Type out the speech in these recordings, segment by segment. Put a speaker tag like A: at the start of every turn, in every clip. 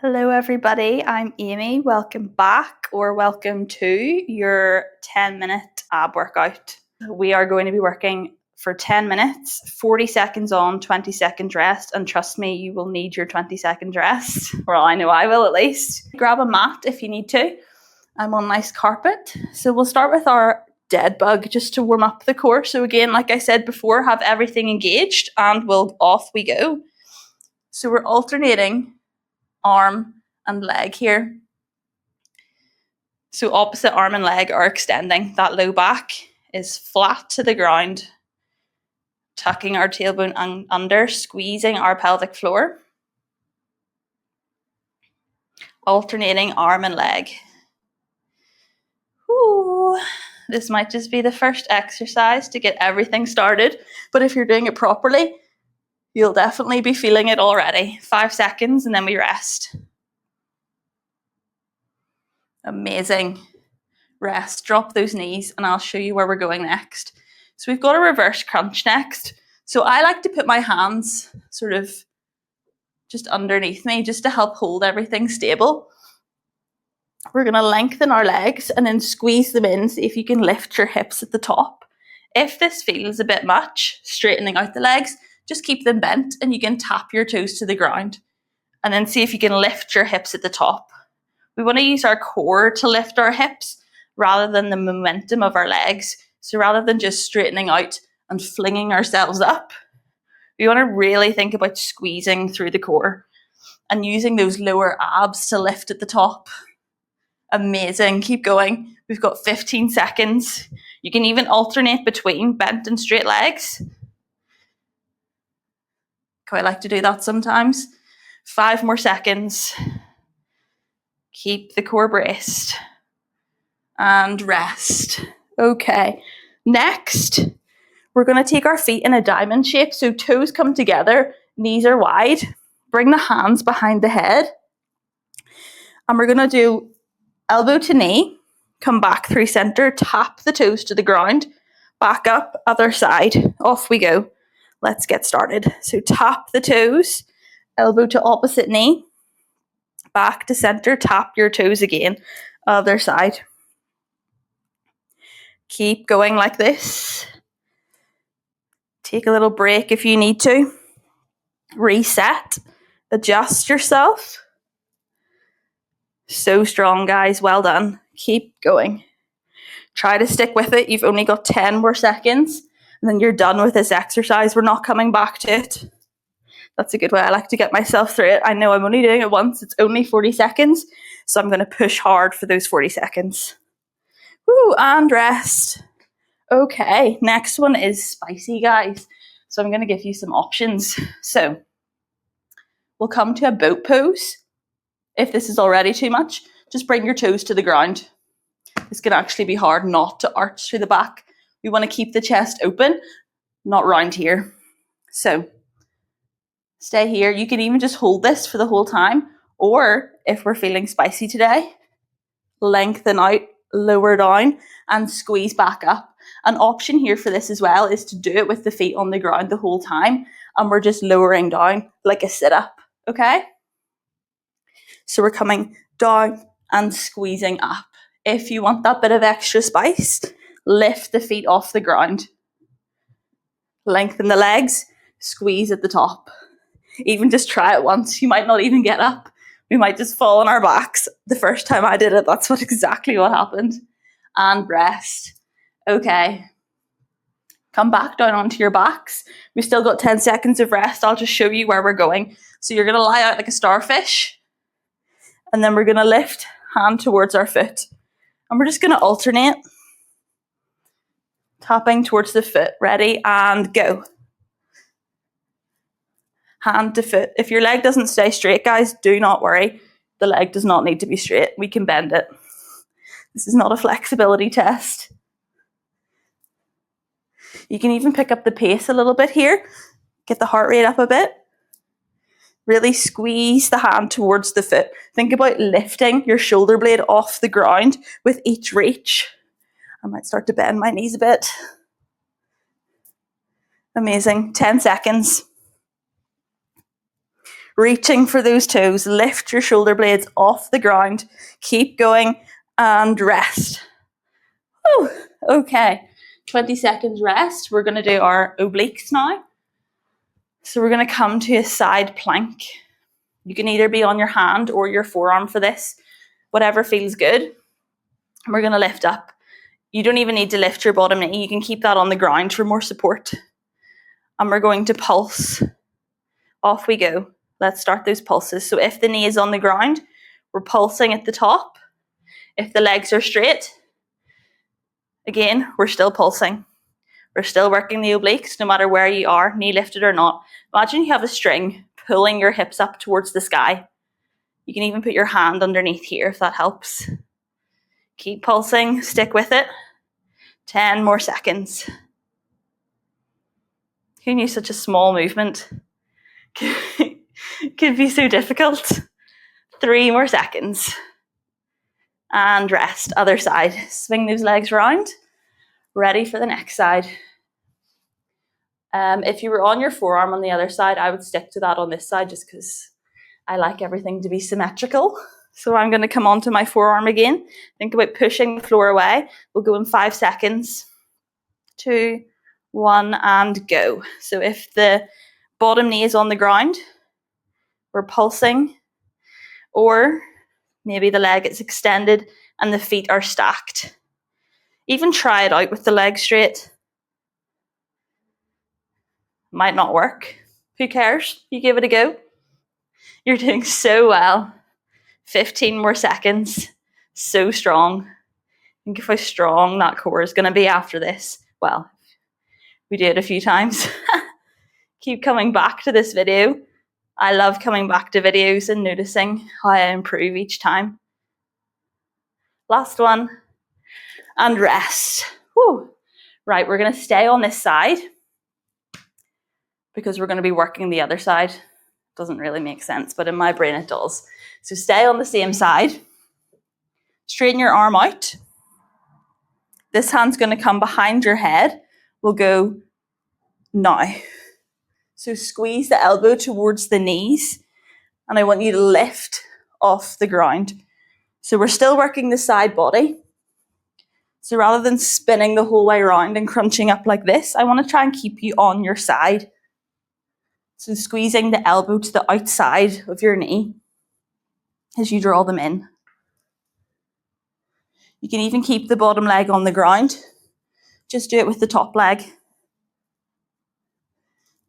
A: Hello everybody, I'm Amy. Welcome back or welcome to your 10-minute ab workout. We are going to be working for 10 minutes, 40 seconds on, 20 seconds rest, and trust me, you will need your 20 seconds rest. Well, I know I will at least. Grab a mat if you need to. I'm on nice carpet. So we'll start with our dead bug just to warm up the core. So again, like I said before, have everything engaged and off we go. So we're alternating arm and leg here. So opposite arm and leg are extending. That low back is flat to the ground, tucking our tailbone under, squeezing our pelvic floor. Alternating arm and leg. Ooh, this might just be the first exercise to get everything started, but if you're doing it properly, you'll definitely be feeling it already. 5 seconds and then we rest. Amazing. Rest, drop those knees, and I'll show you where we're going next. So we've got a reverse crunch next. So I like to put my hands sort of just underneath me just to help hold everything stable. We're going to lengthen our legs and then squeeze them in. See if you can lift your hips at the top. If this feels a bit much, straightening out the legs, just keep them bent and you can tap your toes to the ground. And then see if you can lift your hips at the top. We want to use our core to lift our hips rather than the momentum of our legs. So rather than just straightening out and flinging ourselves up, we want to really think about squeezing through the core and using those lower abs to lift at the top. Amazing. Keep going. We've got 15 seconds. You can even alternate between bent and straight legs. Quite like to do that sometimes. 5 more seconds. Keep the core braced. And rest. Okay. Next, we're going to take our feet in a diamond shape. So toes come together, knees are wide. Bring the hands behind the head. And we're going to do elbow to knee. Come back through center. Tap the toes to the ground. Back up, other side. Off we go. Let's get started. So tap the toes. Elbow to opposite knee. Back to center. Tap your toes again. Other side. Keep going like this. Take a little break if you need to. Reset. Adjust yourself. So strong, guys. Well done. Keep going. Try to stick with it. You've only got 10 more seconds. And then you're done with this exercise. We're not coming back to it. That's a good way. I like to get myself through it. I know I'm only doing it once. It's only 40 seconds. So I'm going to push hard for those 40 seconds. Woo, and rest. Okay, next one is spicy, guys. So I'm going to give you some options. So we'll come to a boat pose. If this is already too much, just bring your toes to the ground. This can actually be hard not to arch through the back. We want to keep the chest open, not round here. So stay here. You can even just hold this for the whole time. Or if we're feeling spicy today, lengthen out, lower down, and squeeze back up. An option here for this as well is to do it with the feet on the ground the whole time, and we're just lowering down like a sit-up, okay? So we're coming down and squeezing up. If you want that bit of extra spice, lift the feet off the ground. Lengthen the legs, squeeze at the top. Even just try it once. You might not even get up. We might just fall on our backs. The first time I did it, that's exactly what happened. And rest. Okay. Come back down onto your backs. We've still got 10 seconds of rest. I'll just show you where we're going. So you're going to lie out like a starfish. And then we're going to lift hand towards our foot. And we're just going to alternate. Tapping towards the foot. Ready? And go. Hand to foot. If your leg doesn't stay straight, guys, do not worry. The leg does not need to be straight. We can bend it. This is not a flexibility test. You can even pick up the pace a little bit here. Get the heart rate up a bit. Really squeeze the hand towards the foot. Think about lifting your shoulder blade off the ground with each reach. I might start to bend my knees a bit. Amazing. 10 seconds. reaching for those toes. Lift your shoulder blades off the ground. Keep going and rest. Whew. Okay, 20 seconds rest. We're going to do our obliques now. So we're going to come to a side plank. You can either be on your hand or your forearm for this, whatever feels good. And we're going to lift up. You don't even need to lift your bottom knee. You can keep that on the ground for more support. And we're going to pulse. Off we go. Let's start those pulses. So if the knee is on the ground, we're pulsing at the top. If the legs are straight, again, we're still pulsing. We're still working the obliques no matter where you are, knee lifted or not. Imagine you have a string pulling your hips up towards the sky. You can even put your hand underneath here if that helps. Keep pulsing, stick with it. 10 more seconds. Who knew such a small movement could be so difficult? 3 more seconds. And rest. Other side. Swing those legs around. Ready for the next side. If you were on your forearm on the other side, I would stick to that on this side just because I like everything to be symmetrical. So I'm going to come onto my forearm again. Think about pushing the floor away. We'll go in 5 seconds. 2, 1, and go. So if the bottom knee is on the ground, we're pulsing. Or maybe the leg is extended and the feet are stacked. Even try it out with the legs straight. Might not work. Who cares? You give it a go. You're doing so well. 15 more seconds. So strong. Think of how strong that core is going to be after this. Well, we do it a few times. Keep coming back to this video. I love coming back to videos and noticing how I improve each time. Last one. And rest. Whew. Right, we're going to stay on this side because we're going to be working the other side. Doesn't really make sense, but in my brain it does. So stay on the same side. Straighten your arm out. This hand's going to come behind your head. We'll go now. So squeeze the elbow towards the knees. And I want you to lift off the ground. So we're still working the side body. So rather than spinning the whole way around and crunching up like this, I want to try and keep you on your side. So squeezing the elbow to the outside of your knee as you draw them in. You can even keep the bottom leg on the ground. Just do it with the top leg.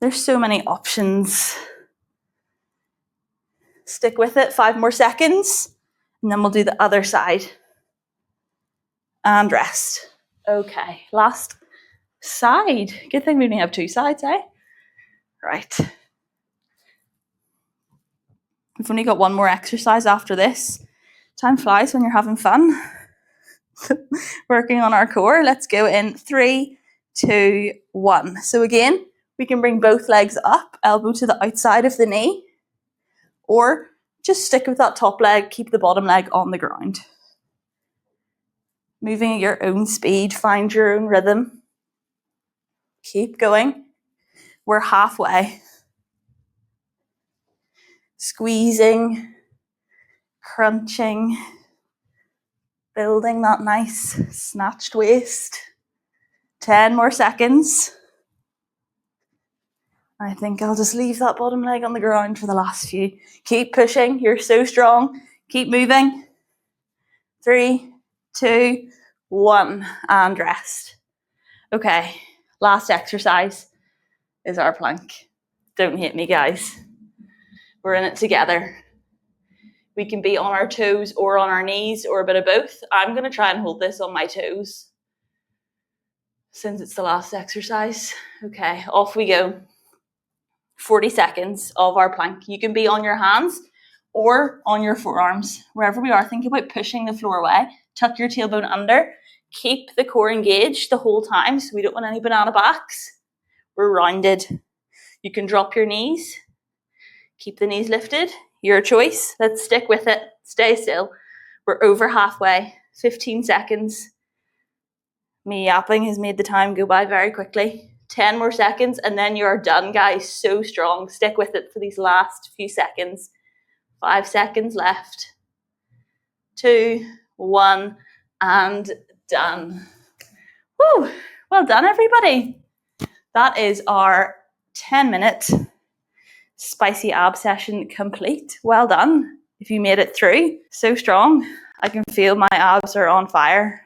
A: There's so many options. Stick with it, 5 more seconds, and then we'll do the other side. And rest. Okay, last side. Good thing we only have 2 sides, eh? Right. We've only got 1 more exercise after this. Time flies when you're having fun. Working on our core. Let's go in 3, 2, 1. So again, we can bring both legs up, elbow to the outside of the knee, or just stick with that top leg, keep the bottom leg on the ground. Moving at your own speed, find your own rhythm. Keep going. We're halfway. Squeezing, crunching, building that nice snatched waist. 10 more seconds. I think I'll just leave that bottom leg on the ground for the last few. Keep pushing. You're so strong. Keep moving. 3, 2, 1, and rest. Okay, last exercise is our plank. Don't hate me, guys. We're in it together. We can be on our toes or on our knees or a bit of both. I'm going to try and hold this on my toes since it's the last exercise. Okay, off we go. 40 seconds of our plank. You can be on your hands or on your forearms. Wherever we are, think about pushing the floor away. Tuck your tailbone under. Keep the core engaged the whole time so we don't want any banana backs. We're rounded. You can drop your knees. Keep the knees lifted. Your choice. Let's stick with it. Stay still. We're over halfway. 15 seconds. Me yapping has made the time go by very quickly. 10 more seconds, and then you're done, guys. So strong. Stick with it for these last few seconds. 5 seconds left. 2, 1, and done. Woo! Well done, everybody. That is our 10-minute spicy ab session complete. Well done. If you made it through, so strong. I can feel my abs are on fire.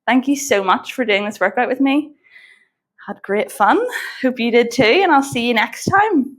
A: Thank you so much for doing this workout with me. Had great fun. Hope you did too, and I'll see you next time.